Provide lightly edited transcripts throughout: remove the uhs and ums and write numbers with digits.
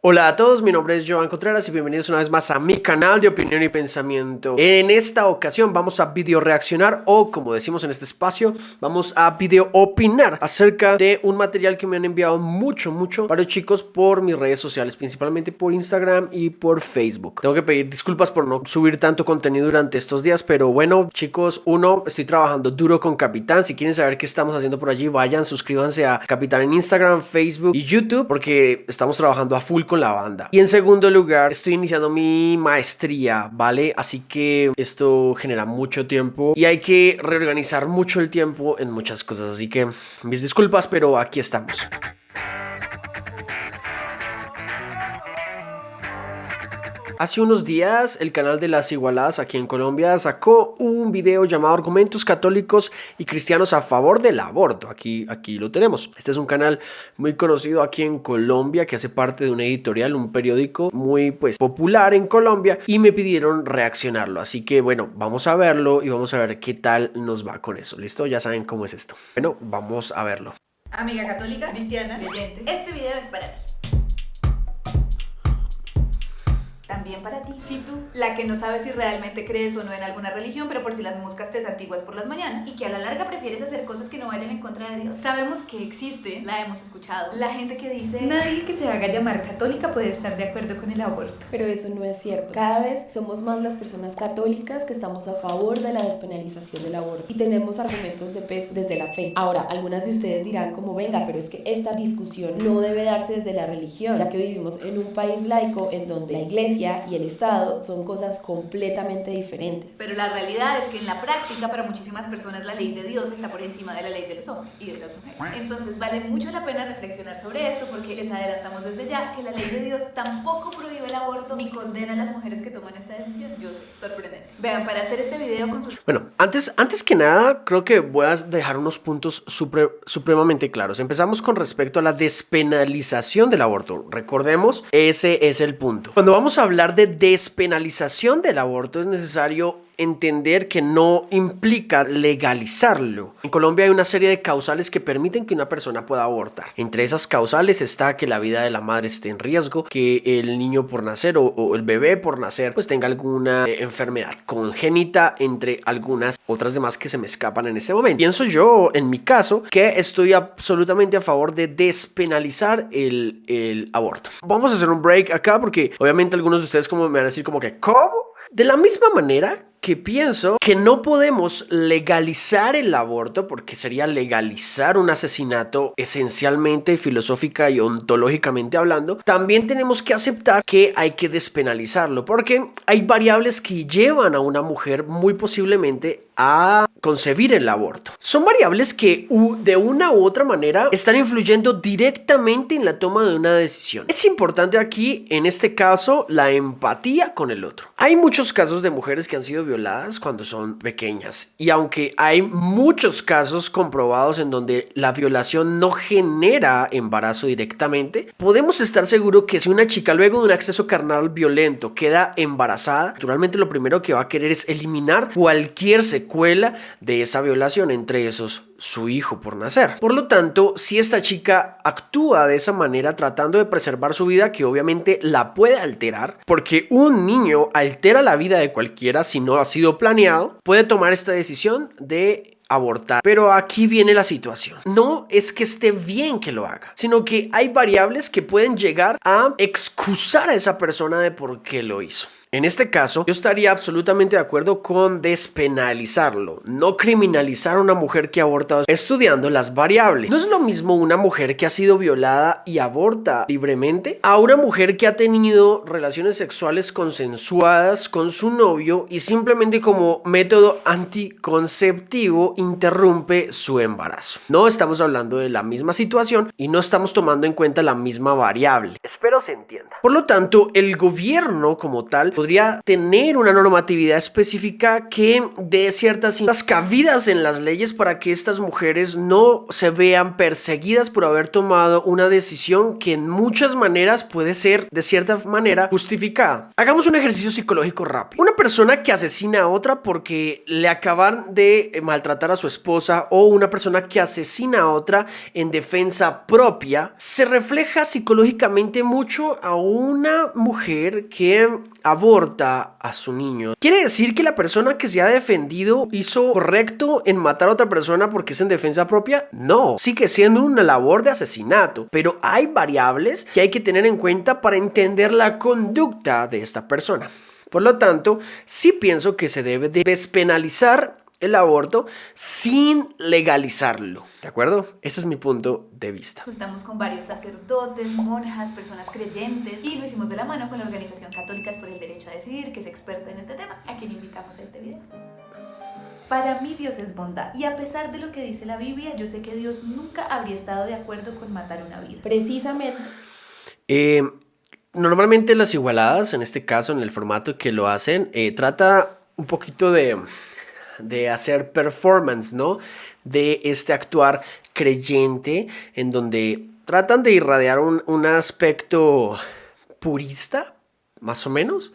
Hola a todos, mi nombre es Joan Contreras y bienvenidos una vez más a mi canal de opinión y pensamiento. En esta ocasión vamos a video reaccionar o, como decimos en este espacio, vamos a video opinar acerca de un material que me han enviado mucho varios chicos por mis redes sociales, principalmente por Instagram y por Facebook. Tengo que pedir disculpas por no subir tanto contenido durante estos días, pero bueno, chicos, estoy trabajando duro con Capitán. Si quieren saber qué estamos haciendo por allí, vayan, suscríbanse a Capitán en Instagram, Facebook y YouTube, porque estamos trabajando a full con la banda. Y en segundo lugar, estoy iniciando mi maestría, ¿vale? Así que esto genera mucho tiempo y hay que reorganizar mucho el tiempo en muchas cosas. Así que mis disculpas, pero aquí estamos. Hace unos días el canal de Las Igualadas aquí en Colombia sacó un video llamado Argumentos Católicos y Cristianos a favor del aborto. Aquí lo tenemos. Este es un canal muy conocido aquí en Colombia que hace parte de una editorial, un periódico muy popular en Colombia, y me pidieron reaccionarlo. Así que bueno, vamos a verlo y vamos a ver qué tal nos va con eso. ¿Listo? Ya saben cómo es esto. Bueno, vamos a verlo. Amiga católica, cristiana, creyente, este video es para ti. También para ti. Si tú, la que no sabes si realmente crees o no en alguna religión, pero por si las moscas te santiguas por las mañanas y que a la larga prefieres hacer cosas que no vayan en contra de Dios. Sabemos que existe, la hemos escuchado, la gente que dice nadie que se haga llamar católica puede estar de acuerdo con el aborto. Pero eso no es cierto. Cada vez somos más las personas católicas que estamos a favor de la despenalización del aborto y tenemos argumentos de peso desde la fe. Ahora, algunas de ustedes dirán como venga, pero es que esta discusión no debe darse desde la religión, ya que vivimos en un país laico en donde la iglesia y el Estado son cosas completamente diferentes. Pero la realidad es que en la práctica para muchísimas personas la ley de Dios está por encima de la ley de los hombres y de las mujeres. Entonces vale mucho la pena reflexionar sobre esto, porque les adelantamos desde ya que la ley de Dios tampoco prohíbe el aborto ni condena a las mujeres que toman esta decisión. Yo sé, sorprendente. Vean, para hacer este video con su... Bueno, antes que nada, creo que voy a dejar unos puntos supremamente claros. Empezamos con respecto a la despenalización del aborto. Recordemos, ese es el punto. Cuando vamos a hablar de despenalización del aborto, es necesario entender que no implica legalizarlo. En Colombia hay una serie de causales que permiten que una persona pueda abortar. Entre esas causales está que la vida de la madre esté en riesgo, que el niño por nacer o el bebé por nacer pues tenga alguna enfermedad congénita, entre algunas otras demás que se me escapan en este momento. Pienso yo, en mi caso, que estoy absolutamente a favor de despenalizar el aborto. Vamos a hacer un break acá porque obviamente algunos de ustedes como me van a decir como que ¿cómo? De la misma manera que pienso que no podemos legalizar el aborto, porque sería legalizar un asesinato esencialmente, filosófica y ontológicamente hablando, también tenemos que aceptar que hay que despenalizarlo, porque hay variables que llevan a una mujer muy posiblemente a concebir el aborto. Son variables que de una u otra manera están influyendo directamente en la toma de una decisión. Es importante aquí, en este caso, la empatía con el otro. Hay muchos casos de mujeres que han sido violadas cuando son pequeñas, y aunque hay muchos casos comprobados en donde la violación no genera embarazo directamente, podemos estar seguros que si una chica luego de un acceso carnal violento queda embarazada, naturalmente lo primero que va a querer es eliminar cualquier secuela de esa violación, entre esos su hijo por nacer. Por lo tanto, si esta chica actúa de esa manera tratando de preservar su vida, que obviamente la puede alterar, porque un niño altera la vida de cualquiera si no ha sido planeado, puede tomar esta decisión de abortar. Pero aquí viene la situación. No es que esté bien que lo haga, sino que hay variables que pueden llegar a excusar a esa persona de por qué lo hizo. En este caso, yo estaría absolutamente de acuerdo con despenalizarlo, no criminalizar a una mujer que aborta estudiando las variables. No es lo mismo una mujer que ha sido violada y aborta libremente a una mujer que ha tenido relaciones sexuales consensuadas con su novio y simplemente como método anticonceptivo interrumpe su embarazo. No estamos hablando de la misma situación y no estamos tomando en cuenta la misma variable. Espero se entienda. Por lo tanto, el gobierno como tal podría tener una normatividad específica que dé ciertas cabidas en las leyes para que estas mujeres no se vean perseguidas por haber tomado una decisión que en muchas maneras puede ser de cierta manera justificada. Hagamos un ejercicio psicológico rápido. Una persona que asesina a otra porque le acaban de maltratar a su esposa, o una persona que asesina a otra en defensa propia, se refleja psicológicamente mucho a una mujer que aborta a su niño. ¿Quiere decir que la persona que se ha defendido hizo correcto en matar a otra persona porque es en defensa propia? No, sigue siendo una labor de asesinato, pero hay variables que hay que tener en cuenta para entender la conducta de esta persona. Por lo tanto, sí pienso que se debe de despenalizar el aborto sin legalizarlo, ¿de acuerdo? Ese es mi punto de vista. Consultamos con varios sacerdotes, monjas, personas creyentes y lo hicimos de la mano con la Organización Católicas por el Derecho a Decidir, que es experta en este tema, a quien invitamos a este video. Para mí Dios es bondad, y a pesar de lo que dice la Biblia, yo sé que Dios nunca habría estado de acuerdo con matar una vida. Precisamente. Normalmente las igualadas, en este caso en el formato que lo hacen, trata un poquito de hacer performance, ¿no? De este actuar creyente, en donde tratan de irradiar un aspecto purista, más o menos.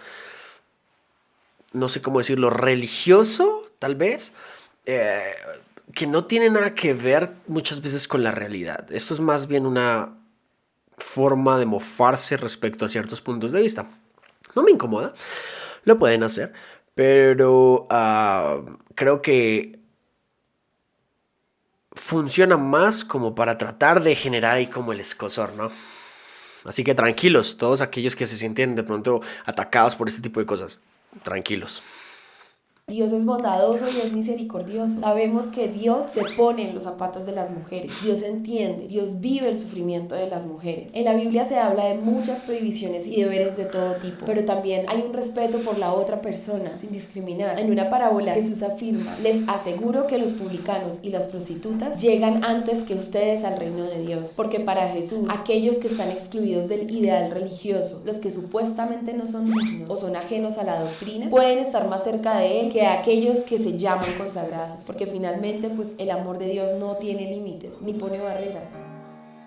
No sé cómo decirlo, religioso, tal vez, que no tiene nada que ver muchas veces con la realidad. Esto es más bien una forma de mofarse respecto a ciertos puntos de vista. No me incomoda, lo pueden hacer, pero creo que funciona más como para tratar de generar ahí como el escozor, ¿no? Así que tranquilos, todos aquellos que se sienten de pronto atacados por este tipo de cosas, tranquilos. Dios es bondadoso y es misericordioso. Sabemos que Dios se pone en los zapatos de las mujeres. Dios entiende, Dios vive el sufrimiento de las mujeres. En la Biblia se habla de muchas prohibiciones y deberes de todo tipo, pero también hay un respeto por la otra persona, sin discriminar. En una parábola Jesús afirma: les aseguro que los publicanos y las prostitutas llegan antes que ustedes al reino de Dios, porque para Jesús, aquellos que están excluidos del ideal religioso, los que supuestamente no son dignos o son ajenos a la doctrina, pueden estar más cerca de Él que aquellos que se llaman consagrados, porque finalmente pues el amor de Dios no tiene límites ni pone barreras.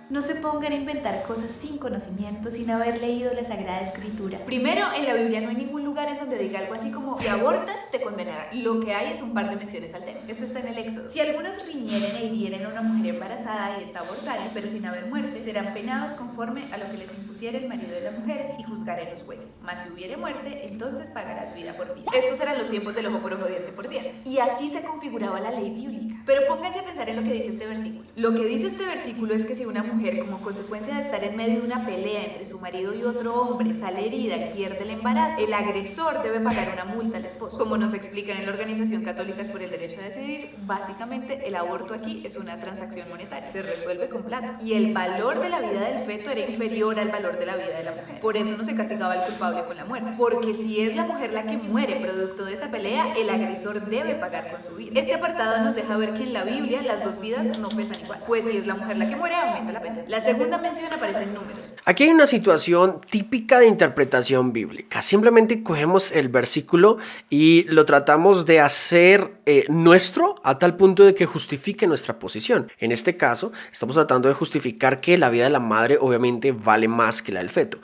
No se pongan a inventar cosas sin conocimiento, sin haber leído la Sagrada Escritura. Primero, en la Biblia no hay ningún lugar en donde diga algo así como: si abortas, te condenarán. Lo que hay es un par de menciones al tema. Esto está en el Éxodo. Si algunos riñeren e hirieren a una mujer embarazada y esta abortaren, pero sin haber muerte, serán penados conforme a lo que les impusiera el marido de la mujer y juzgarán los jueces. Mas si hubiere muerte, entonces pagarás vida por vida. Estos eran los tiempos del ojo por ojo, diente por diente. Y así se configuraba la ley bíblica. Pero pónganse a pensar en lo que dice este versículo. Lo que dice este versículo es que si una mujer, como consecuencia de estar en medio de una pelea entre su marido y otro hombre, sale herida y pierde el embarazo, el agresor debe pagar una multa al esposo. Como nos explican en la Organización Católicas por el Derecho a Decidir, básicamente el aborto aquí es una transacción monetaria, se resuelve con plata, y el valor de la vida del feto era inferior al valor de la vida de la mujer. Por eso no se castigaba al culpable con la muerte, porque si es la mujer la que muere producto de esa pelea, el agresor debe pagar con su vida. Este apartado nos deja ver que en la Biblia las dos vidas no pesan igual, pues si es la mujer la que muere, aumenta la pena. La segunda mención aparece en Números. Aquí hay una situación típica de interpretación bíblica. Simplemente cogemos el versículo y lo tratamos de hacer nuestro a tal punto de que justifique nuestra posición. En este caso, estamos tratando de justificar que la vida de la madre obviamente vale más que la del feto.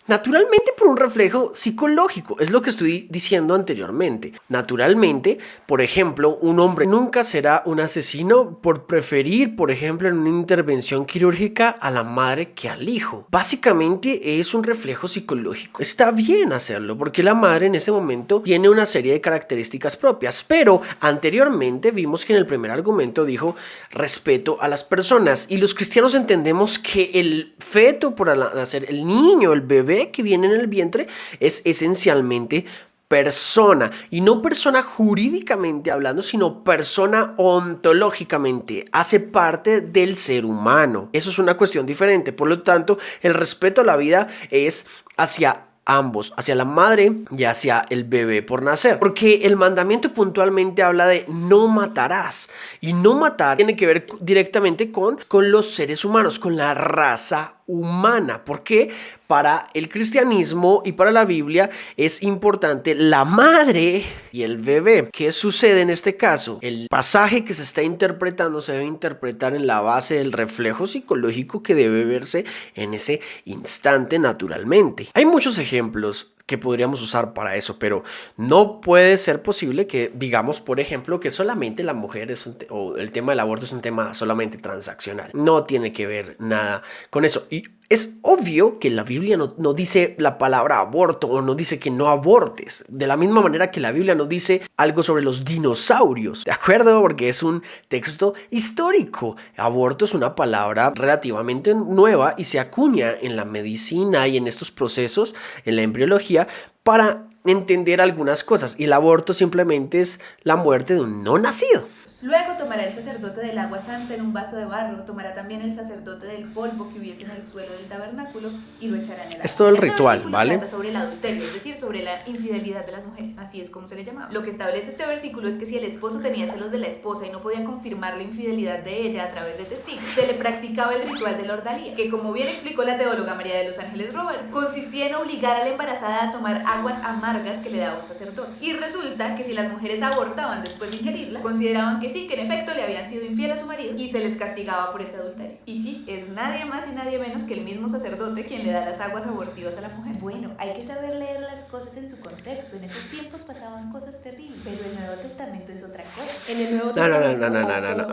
Naturalmente por un reflejo psicológico, es lo que estoy diciendo anteriormente. Naturalmente, por ejemplo, un hombre nunca será un asesino por preferir, por ejemplo, en una intervención quirúrgica a la madre que al hijo. Básicamente es un reflejo psicológico. Está bien hacerlo porque la madre en ese momento tiene una serie de características propias, pero anteriormente vimos que en el primer argumento dijo respeto a las personas, y los cristianos entendemos que el feto por nacer, el niño, el bebé que viene en el vientre, es esencialmente persona, y no persona jurídicamente hablando, sino persona ontológicamente, hace parte del ser humano. Eso es una cuestión diferente. Por lo tanto, el respeto a la vida es hacia ambos, hacia la madre y hacia el bebé por nacer, porque el mandamiento puntualmente habla de no matarás, y no matar tiene que ver directamente con los seres humanos, con la raza humana. Porque para el cristianismo y para la Biblia es importante la madre y el bebé. ¿Qué sucede en este caso? El pasaje que se está interpretando se debe interpretar en la base del reflejo psicológico que debe verse en ese instante naturalmente. Hay muchos ejemplos que podríamos usar para eso, pero no puede ser posible que digamos, por ejemplo, que solamente la mujer o el tema del aborto es un tema solamente transaccional. No tiene que ver nada con eso. Y es obvio que la Biblia no dice la palabra aborto o no dice que no abortes. De la misma manera que la Biblia no dice algo sobre los dinosaurios, ¿de acuerdo? Porque es un texto histórico. Aborto es una palabra relativamente nueva y se acuña en la medicina y en estos procesos, en la embriología, para entender algunas cosas. Y el aborto simplemente es la muerte de un no nacido. Luego tomará el sacerdote del agua santa en un vaso de barro, tomará también el sacerdote del polvo que hubiese en el suelo del tabernáculo y lo echará en el agua. Es todo el ritual, ¿vale? Trata sobre el adulterio, es decir, sobre la infidelidad de las mujeres, así es como se le llamaba. Lo que establece este versículo es que si el esposo tenía celos de la esposa y no podía confirmar la infidelidad de ella a través de testigos, se le practicaba el ritual de la ordalía, que como bien explicó la teóloga María de los Ángeles Robert, consistía en obligar a la embarazada a tomar aguas amargas que le daba un sacerdote. Y resulta que si las mujeres abortaban después de ingerirla, consideraban que sí, que en efecto le habían sido infiel a su marido y se les castigaba por ese adulterio. Y sí, es nadie más y nadie menos que el mismo sacerdote quien le da las aguas abortivas a la mujer. Bueno, hay que saber leer las cosas en su contexto. En esos tiempos pasaban cosas terribles, pero el Nuevo Testamento es otra cosa. En el Nuevo Testamento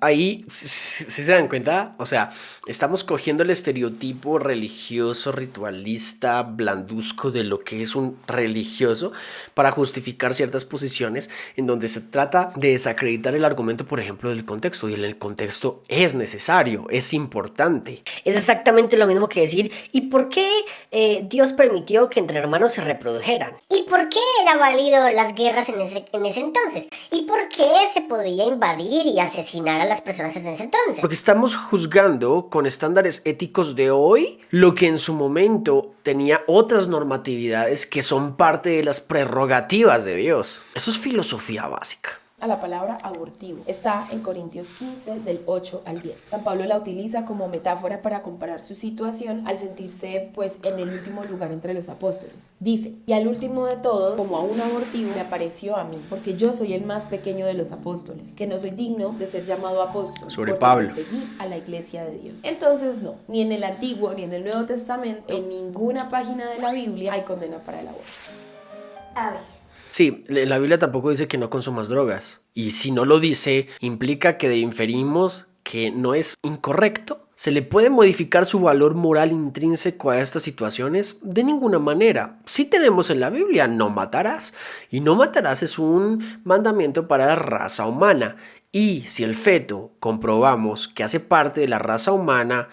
Ahí, si se dan cuenta, o sea, estamos cogiendo el estereotipo religioso, ritualista, blanduzco de lo que es un religioso para justificar ciertas posiciones en donde se trata de desacreditar el argumento, por ejemplo, del contexto. Y el contexto es necesario, es importante. Es exactamente lo mismo que decir, ¿y por qué Dios permitió que entre hermanos se reprodujeran? ¿Y por qué era válido las guerras en ese entonces? ¿Y por qué se podía invadir y asesinar a las personas en ese entonces? Porque estamos juzgando con estándares éticos de hoy lo que en su momento tenía otras normatividades que son parte de las prerrogativas de Dios. Eso es filosofía básica. A la palabra abortivo. Está en Corintios 15, del 8 al 10. San Pablo la utiliza como metáfora para comparar su situación al sentirse pues en el último lugar entre los apóstoles. Dice, y al último de todos, como a un abortivo, me apareció a mí, porque yo soy el más pequeño de los apóstoles, que no soy digno de ser llamado apóstol, sobre porque Pablo. perseguí a la iglesia de Dios. Entonces no, ni en el Antiguo ni en el Nuevo Testamento, en ninguna página de la Biblia hay condena para el aborto. A ver. Sí, la Biblia tampoco dice que no consumas drogas. Y si no lo dice, implica que inferimos que no es incorrecto. ¿Se le puede modificar su valor moral intrínseco a estas situaciones? De ninguna manera. Sí tenemos en la Biblia, no matarás. Y no matarás es un mandamiento para la raza humana. Y si el feto comprobamos que hace parte de la raza humana,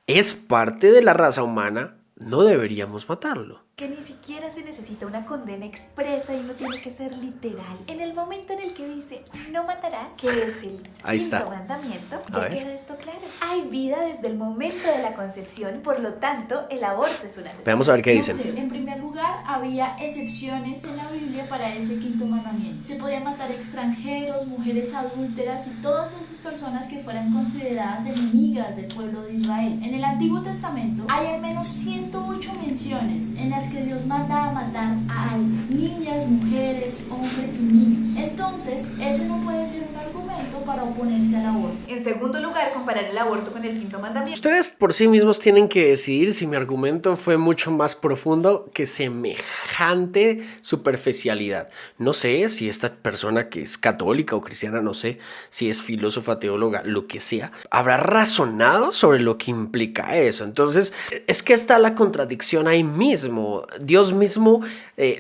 es parte de la raza humana, no deberíamos matarlo. Que ni siquiera se necesita una condena expresa y no tiene que ser literal. En el momento en el que dice no matarás, que es el quinto mandamiento, ya queda esto claro. Hay vida desde el momento de la concepción, por lo tanto el aborto es una excepción. Veamos a ver qué dicen. En primer lugar, había excepciones en la Biblia para ese quinto mandamiento. Se podían matar extranjeros, mujeres adúlteras y todas esas personas que fueran consideradas enemigas del pueblo de Israel. En el Antiguo Testamento hay al menos 108 menciones en las que Dios manda a matar a niñas, mujeres, hombres y niños. Entonces, ese no puede ser un argumento para oponerse al aborto. En segundo lugar, comparar el aborto con el quinto mandamiento. Ustedes por sí mismos tienen que decidir si mi argumento fue mucho más profundo que semejante superficialidad. No sé si esta persona que es católica o cristiana, no sé si es filósofa, teóloga, lo que sea, habrá razonado sobre lo que implica eso. Entonces, es que está la contradicción ahí mismo. Dios mismo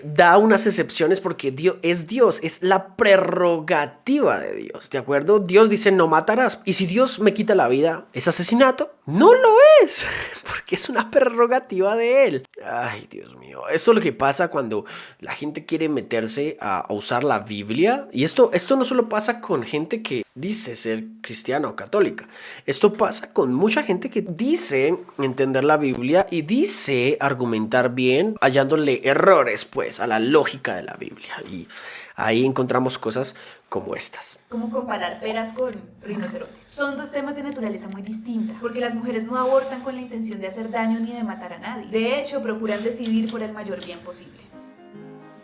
da unas excepciones porque Dios, es la prerrogativa de Dios, ¿de acuerdo? Dios dice no matarás, y si Dios me quita la vida, ¿es asesinato? No lo es, porque es una prerrogativa de Él. Ay, Dios mío, esto es lo que pasa cuando la gente quiere meterse a usar la Biblia, y esto no solo pasa con gente que dice ser cristiana o católica, esto pasa con mucha gente que dice entender la Biblia y dice argumentar bien también hallándole errores pues a la lógica de la Biblia. Y ahí encontramos cosas como estas. Como comparar peras con rinocerontes. Son dos temas de naturaleza muy distinta, porque las mujeres no abortan con la intención de hacer daño ni de matar a nadie. De hecho, procuran decidir por el mayor bien posible.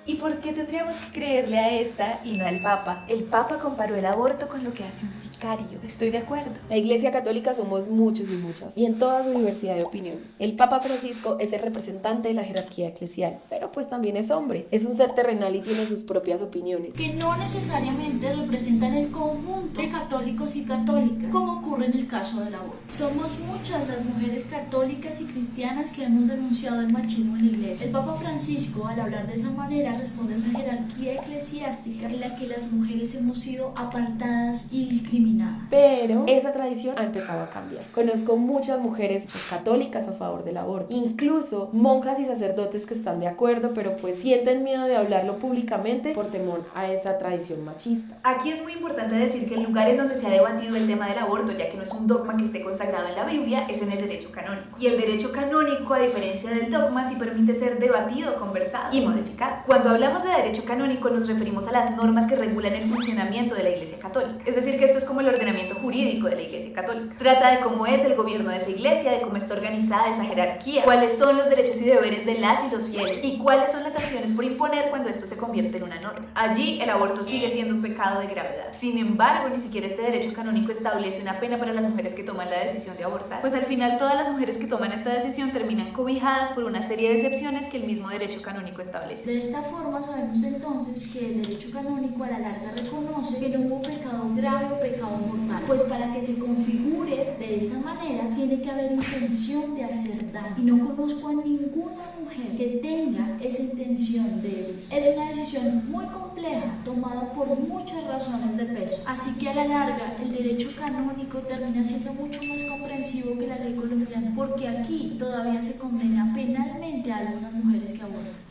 ¿Y por qué tendríamos que creerle a esta y no al Papa? El Papa comparó el aborto con lo que hace un sicario. Estoy de acuerdo. La Iglesia Católica somos muchos y muchas, y en toda su diversidad de opiniones. El Papa Francisco es el representante de la jerarquía eclesial, pero pues también es hombre. Es un ser terrenal y tiene sus propias opiniones. Que no necesariamente representan el conjunto de católicos y católicas, como ocurre en el caso del aborto. Somos muchas las mujeres católicas y cristianas que hemos denunciado el machismo en la Iglesia. El Papa Francisco, al hablar de esa manera, responde a esa jerarquía eclesiástica en la que las mujeres hemos sido apartadas y discriminadas. Pero esa tradición ha empezado a cambiar. Conozco muchas mujeres católicas a favor del aborto, incluso monjas y sacerdotes que están de acuerdo, pero pues sienten miedo de hablarlo públicamente por temor a esa tradición machista. Aquí es muy importante decir que el lugar en donde se ha debatido el tema del aborto, ya que no es un dogma que esté consagrado en la Biblia, es en el derecho canónico. Y el derecho canónico, a diferencia del dogma, sí permite ser debatido, conversado y modificado. Cuando hablamos de derecho canónico nos referimos a las normas que regulan el funcionamiento de la Iglesia Católica. Es decir, que esto es como el ordenamiento jurídico de la Iglesia Católica. Trata de cómo es el gobierno de esa iglesia, de cómo está organizada esa jerarquía, cuáles son los derechos y deberes de las y los fieles y cuáles son las sanciones por imponer cuando esto se convierte en una norma. Allí el aborto sigue siendo un pecado de gravedad. Sin embargo, ni siquiera este derecho canónico establece una pena para las mujeres que toman la decisión de abortar. Pues al final todas las mujeres que toman esta decisión terminan cobijadas por una serie de excepciones que el mismo derecho canónico establece. De esta forma sabemos entonces que el derecho canónico a la larga reconoce que no hubo pecado grave o pecado mortal, pues para que se configure de esa manera tiene que haber intención de hacer daño, y no conozco a ninguna mujer que tenga esa intención de herir. Es una decisión muy compleja, tomada por muchas razones de peso, así que a la larga el derecho canónico termina siendo mucho más comprensivo que la ley colombiana, porque aquí todavía se condena penalmente a algunas mujeres que abortan.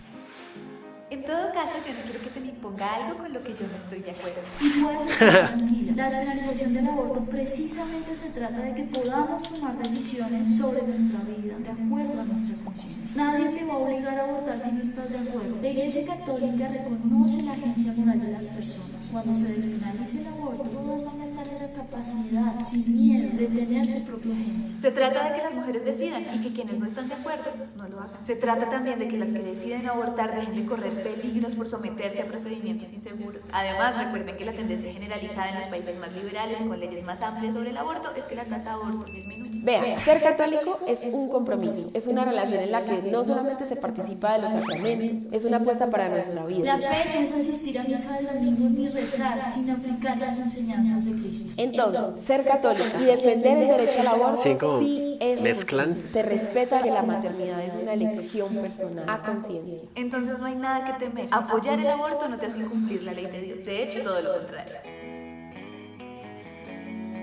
En todo caso, yo no quiero que se me imponga algo con lo que yo no estoy de acuerdo. Y puedes estar tranquila. La despenalización del aborto precisamente se trata de que podamos tomar decisiones sobre nuestra vida de acuerdo a nuestra conciencia. Nadie te va a obligar a abortar si no estás de acuerdo. La Iglesia Católica reconoce la agencia moral de las personas. Cuando se despenalice el aborto, todas van a estar en la capacidad, sin miedo, de tener su propia agencia. Se trata de que las mujeres decidan y que quienes no están de acuerdo no lo hagan. Se trata también de que las que deciden abortar dejen de correr peligros por someterse a procedimientos inseguros. Además, recuerden que la tendencia generalizada en los países más liberales y con leyes más amplias sobre el aborto es que la tasa de abortos disminuye. Vean, ser católico es un compromiso, es una relación en la que no solamente se participa de los sacramentos, es una apuesta para nuestra vida. La fe no es asistir a misa del domingo ni rezar sin aplicar las enseñanzas de Cristo. Entonces, ser católica y defender el derecho al aborto Sí, como sí es mezclan. posible. Se respeta que la maternidad es una elección personal, a conciencia. Entonces no hay nada que temer. Apoyar el aborto no te hace incumplir la ley de Dios. De hecho, todo lo contrario.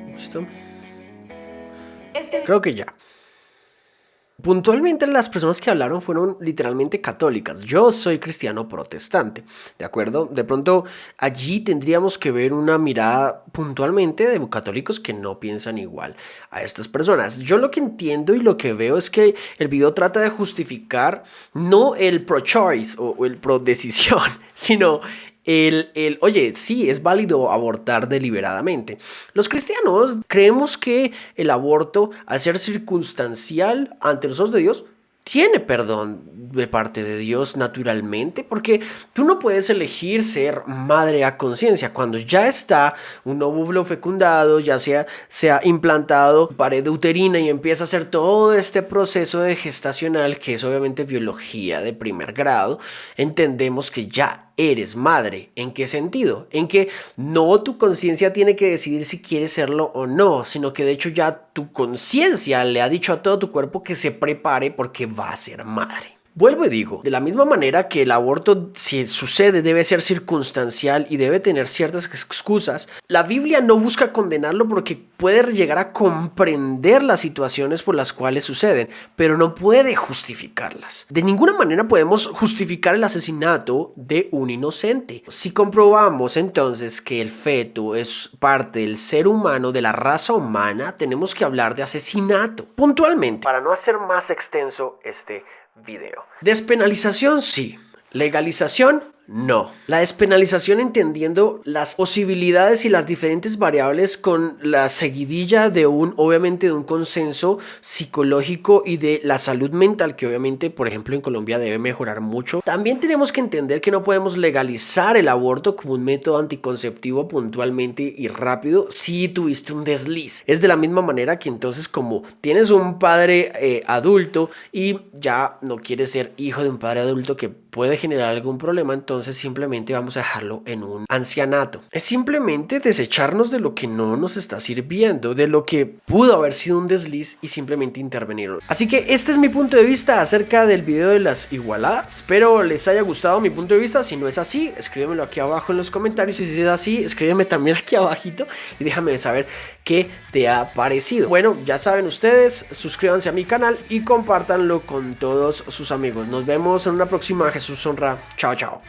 ¿Listo? Este Creo que ya. Puntualmente las personas que hablaron fueron literalmente católicas. Yo soy cristiano protestante, ¿de acuerdo? De pronto allí tendríamos que ver una mirada puntualmente de católicos que no piensan igual a estas personas. Yo lo que entiendo y lo que veo es que el video trata de justificar no el pro-choice o el pro-decisión, sino oye, sí, es válido abortar deliberadamente. Los cristianos creemos que el aborto, al ser circunstancial ante los ojos de Dios, tiene perdón de parte de Dios naturalmente, porque tú no puedes elegir ser madre a conciencia cuando ya está un óvulo fecundado, ya se ha implantado pared uterina y empieza a hacer todo este proceso de gestacional, que es obviamente biología de primer grado. Entendemos que ya eres madre. ¿En qué sentido? En que no tu conciencia tiene que decidir si quieres serlo o no, sino que de hecho ya tu conciencia le ha dicho a todo tu cuerpo que se prepare porque va a ser madre. Vuelvo y digo, de la misma manera que el aborto, si sucede, debe ser circunstancial y debe tener ciertas excusas, la Biblia no busca condenarlo porque puede llegar a comprender las situaciones por las cuales suceden, pero no puede justificarlas. De ninguna manera podemos justificar el asesinato de un inocente. Si comprobamos entonces que el feto es parte del ser humano, de la raza humana, tenemos que hablar de asesinato. Puntualmente, para no hacer más extenso este video. Despenalización sí, legalización no. La despenalización entendiendo las posibilidades y las diferentes variables con la seguidilla de obviamente de un consenso psicológico y de la salud mental que obviamente, por ejemplo, en Colombia debe mejorar mucho. También tenemos que entender que no podemos legalizar el aborto como un método anticonceptivo puntualmente y rápido si tuviste un desliz. Es de la misma manera que entonces como tienes un padre adulto y ya no quieres ser hijo de un padre adulto que puede generar algún problema, entonces simplemente vamos a dejarlo en un ancianato. Es simplemente desecharnos de lo que no nos está sirviendo, de lo que pudo haber sido un desliz y simplemente intervenir. Así que este es mi punto de vista acerca del video de las igualadas. Espero les haya gustado mi punto de vista. Si no es así, escríbemelo aquí abajo en los comentarios, y si es así, escríbeme también aquí abajito y déjame saber qué te ha parecido. Bueno, ya saben ustedes, suscríbanse a mi canal y compártanlo con todos sus amigos. Nos vemos en una próxima. Jesús Honra. Chao, chao.